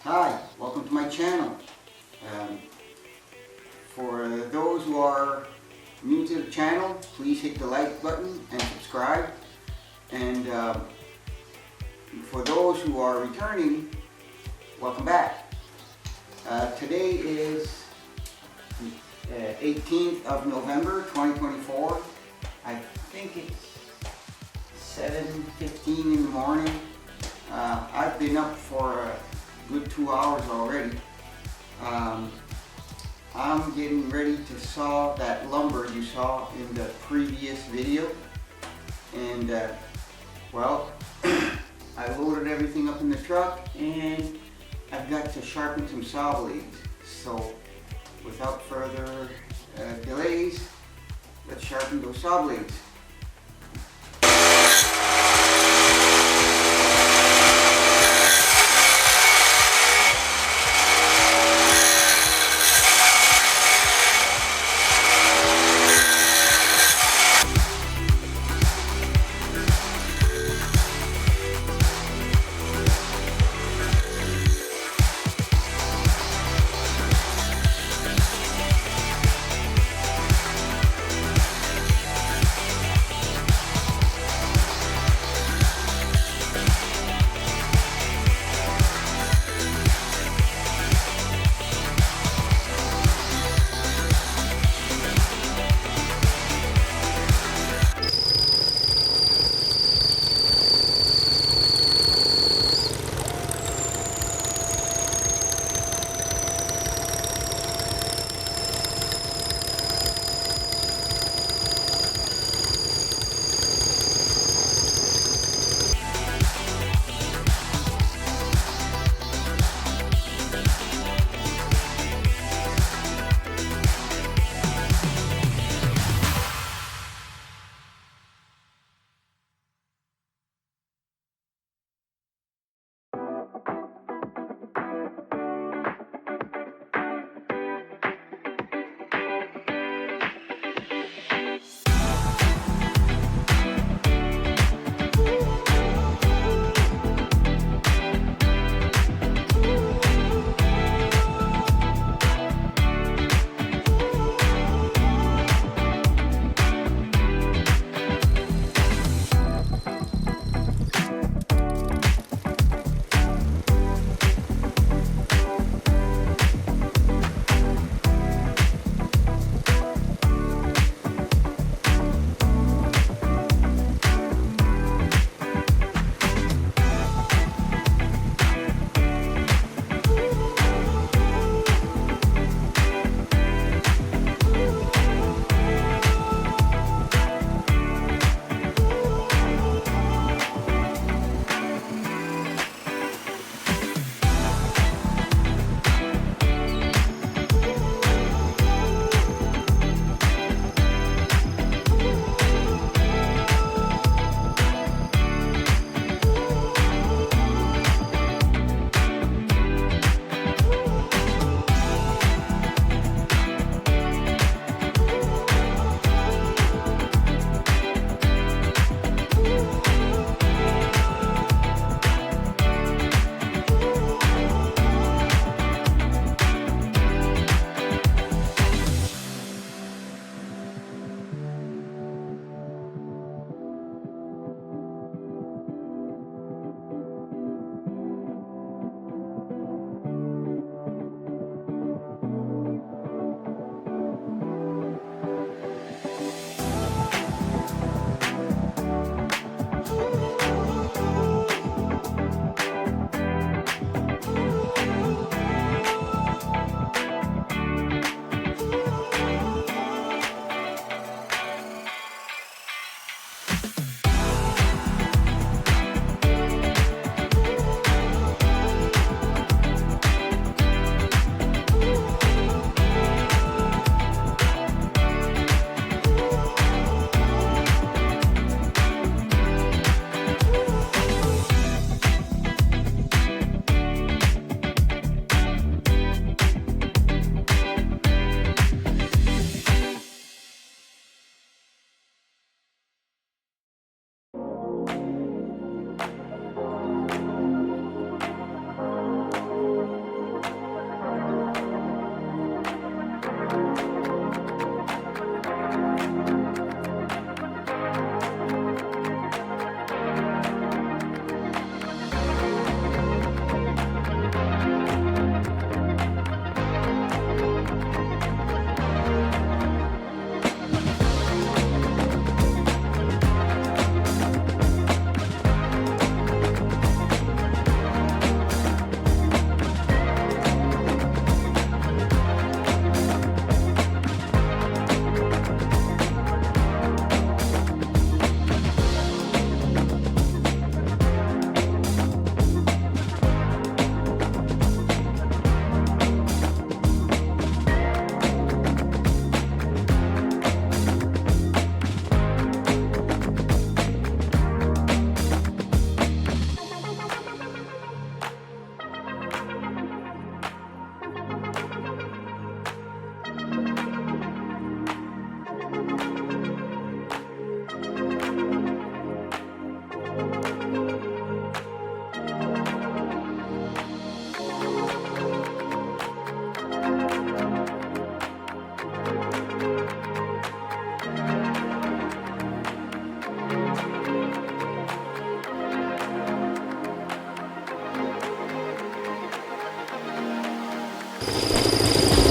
Hi, welcome to my channel. For those who are new to the channel, please hit the like button and subscribe. And for those who are returning, welcome back. Today is 18th of November 2024. I think it's 7:15 in the morning. I've been up for a good 2 hours already. I'm getting ready to saw that lumber you saw in the previous video, and well, I loaded everything up in the truck and I've got to sharpen some saw blades. So without further delays, let's sharpen those saw blades.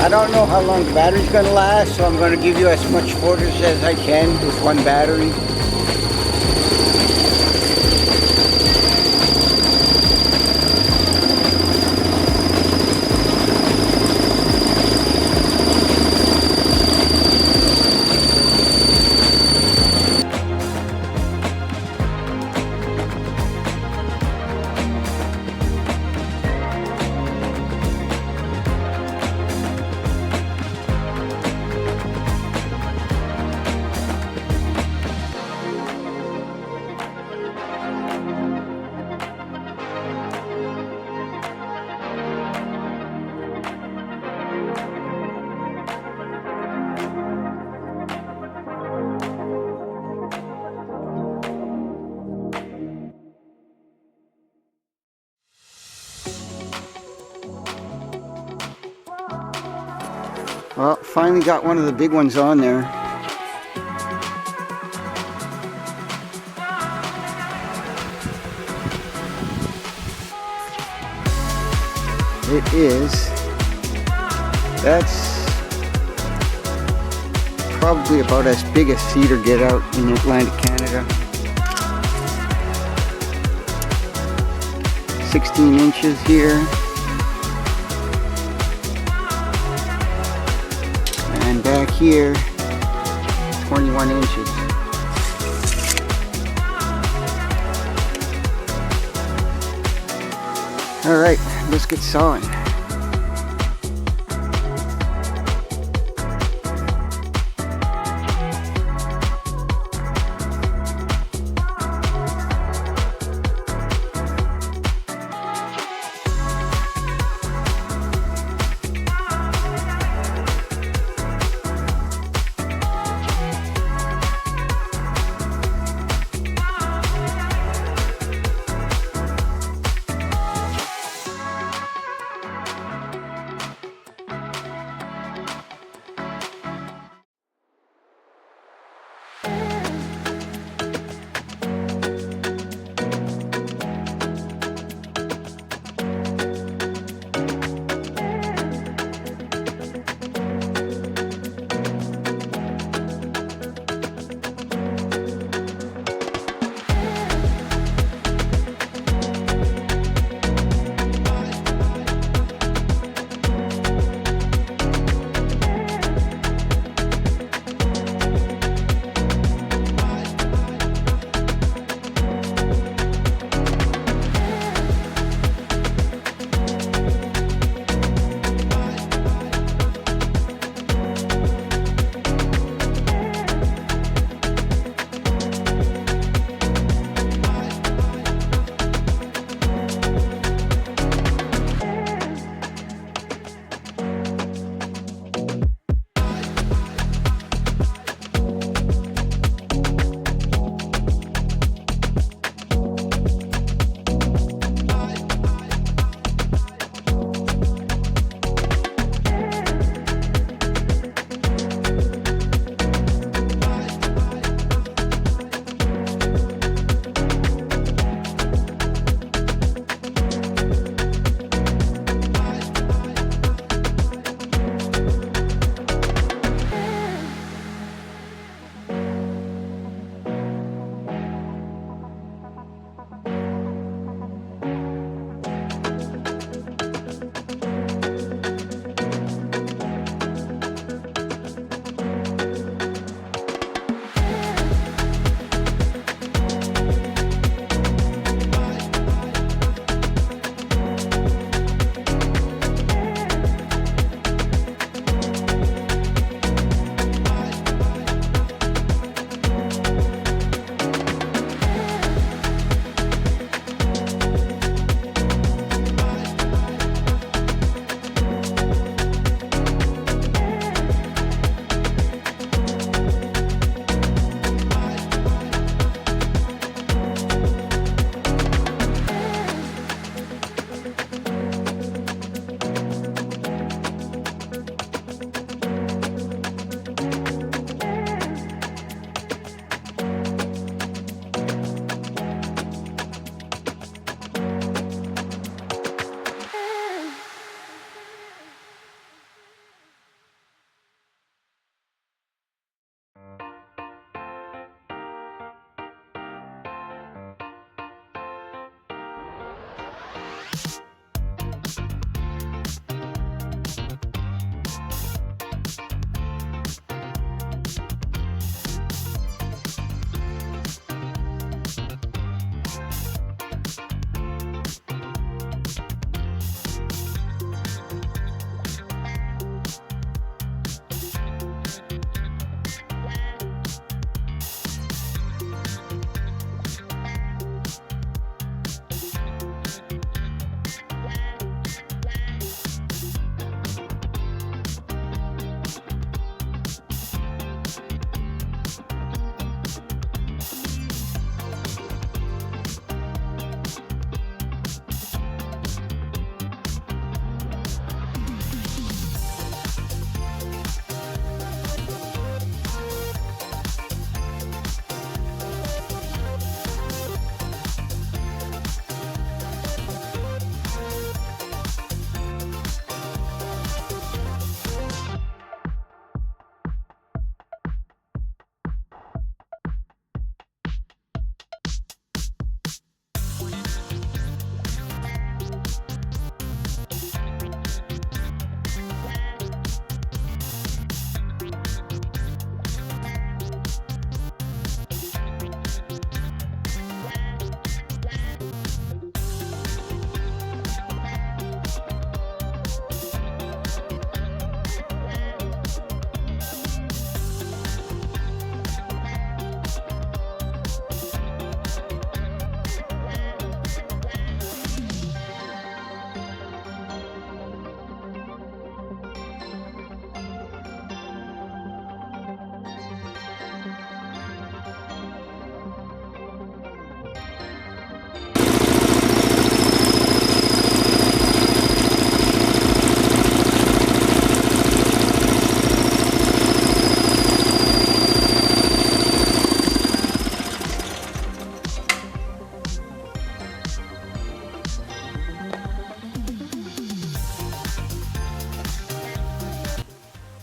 I don't know how long the battery's going to last, so I'm going to give you as much footage as I can with one battery. Well, finally got one of the big ones on there. It is. That's probably about as big as Cedar get out in Atlantic Canada. 16 inches here. And back here, 21 inches. All right, let's get sawing.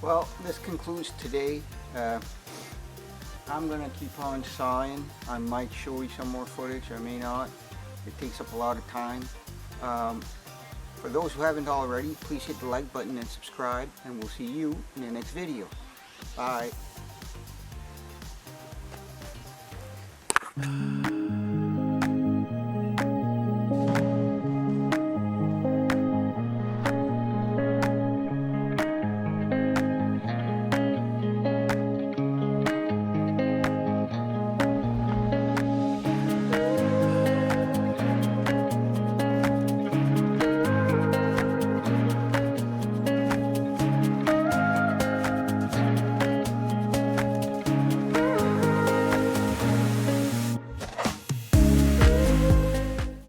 Well, this concludes today. I'm going to keep on sawing. I might show you some more footage, I may not. It takes up a lot of time. For those who haven't already, please hit the like button and subscribe, and we'll see you in the next video. Bye.